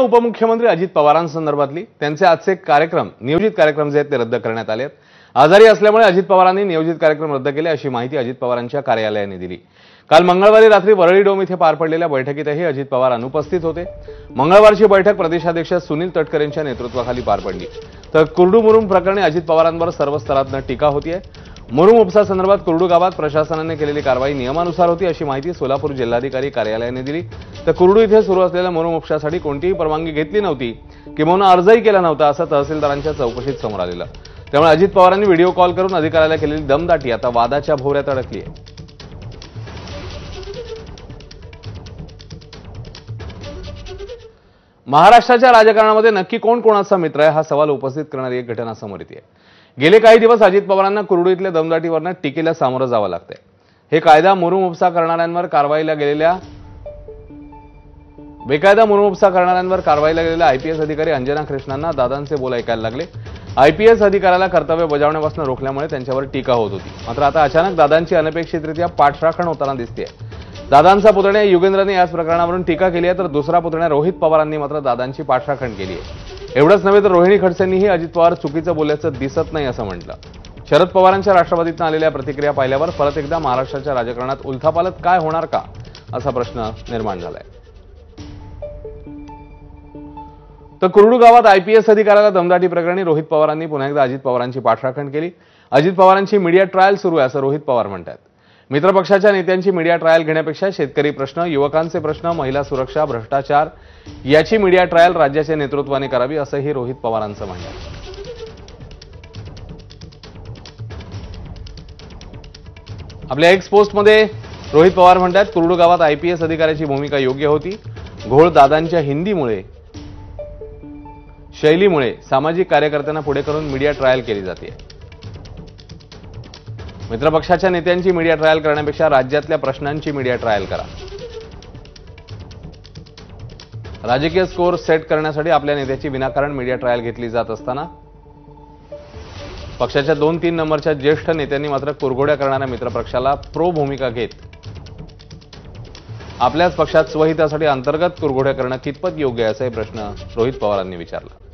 उपमुख्यमंत्री अजित पवारांसंदर्भातली त्यांचे आजचे कार्यक्रम नियोजित कार्यक्रम जे आहेत ते रद्द करण्यात आले आहेत। आजारी असल्यामुळे अजित पवारांनी नियोजित कार्यक्रम रद्द केले अशी माहिती अजित पवारांच्या कार्यालयाने दिली। काल मंगळवारी रात्री वरळी डोम इथे पार पडलेल्या बैठकीतही अजित पवार अनुपस्थित होते। मंगळवारची बैठक प्रदेशाध्यक्ष सुनील तटकरे यांच्या नेतृत्वाखाली पार पडली। तर कुर्डू मुरुम प्रकरणी अजित पवारांवर सर्व स्तरातून टीका होतीये। मुरुम उपसा संदर्भात कुर्डू गावात प्रशासनाने केलेली कारवाई नियमानुसार होती अशी माहिती सोलापूर जिल्हाधिकारी कार्यालयाने दिली। तर कुर्डू इथे सुरू असलेल्या मुरुम उपशासाठी कोणतीही परवानगी घेतली नव्हती किंवा अर्जही केला नव्हता असं तहसीलदारांच्या चौकशीत समोर आलेलं। त्यामुळे अजित पवारांनी व्हिडिओ कॉल करून अधिकाऱ्याला केलेली दमदाटी आता वादाच्या भोवऱ्यात अडकली आहे। महाराष्ट्राच्या राजकारणामध्ये नक्की कोण कोणाचा मित्र आहे हा सवाल उपस्थित करणारी एक घटना समोर येते। गेले काही दिवस अजित पवारांना कुर्डू इथल्या दमदाटीवरनं टीकेला सामोरं जावं लागतंय। हे कायदा मुरुम उपसा करणाऱ्यांवर कारवाईला गेलेल्या आयपीएस अधिकारी अंजना कृष्णांना दादांचे बोल ऐकायला लागले। आयपीएस अधिकाऱ्याला कर्तव्य बजावण्यापासून रोखल्यामुळे त्यांच्यावर टीका होत होती। मात्र आता अचानक दादांची अनपेक्षितरित्या पाठराखण होताना दिसतेय। दादांचा पुतण्या युगेंद्रने याच प्रकरणावरून टीका केली आहे, तर दुसरा पुतण्या रोहित पवारांनी मात्र दादांची पाठराखण केली आहे। एवढंच नव्हे तर रोहिणी खडसेंनीही अजित पवार चुकीचं बोलल्याचं दिसत नाही असं म्हटलं। शरद पवारांच्या राष्ट्रवादीतून आलेल्या प्रतिक्रिया पाहिल्यावर परत एकदा महाराष्ट्राच्या राजकारणात उलथापालथ काय होणार का असा प्रश्न निर्माण झालाय। तर कुर्डू गावात आयपीएस अधिकाऱ्याला दमदाटी प्रकरणी रोहित पवारांनी पुन्हा एकदा अजित पवारांची पाठराखण केली। अजित पवारांची मीडिया ट्रायल सुरू आहे असं रोहित पवार म्हणतात। मित्रपक्षाच्या नेत्यांची मीडिया ट्रायल घेण्यापेक्षा शेतकरी प्रश्न, युवकांचे प्रश्न, महिला सुरक्षा, भ्रष्टाचार याची मीडिया ट्रायल राज्याच्या नेतृत्वाने करावी असंही रोहित पवारांचं म्हणणं आहे। आपल्या एक्स पोस्टमध्ये रोहित पवार म्हणतात, कुर्डू गावात आयपीएस अधिकाऱ्याची भूमिका योग्य होती। घोळ दादांच्या हिंदीमुळे शैलीमुळे सामाजिक कार्यकर्त्यांना पुढे करून मीडिया ट्रायल केली जाते। मित्रपक्षाच्या नेत्यांची मीडिया ट्रायल करण्यापेक्षा राज्यातल्या प्रश्नांची मीडिया ट्रायल करा। राजकीय स्कोर सेट करण्यासाठी आपल्या नेत्याची विनाकारण मीडिया ट्रायल घेतली जात असताना पक्षाच्या 2-3 नंबरच्या ज्येष्ठ नेत्यांनी मात्र कुरघोड्या करणाऱ्या मित्रपक्षाला प्रो भूमिका घेत आपल्याच पक्षात स्वहितासाठी अंतर्गत कुरघोड्या करणं कितपत योग्य आहे असा प्रश्न रोहित पवारांनी विचारला।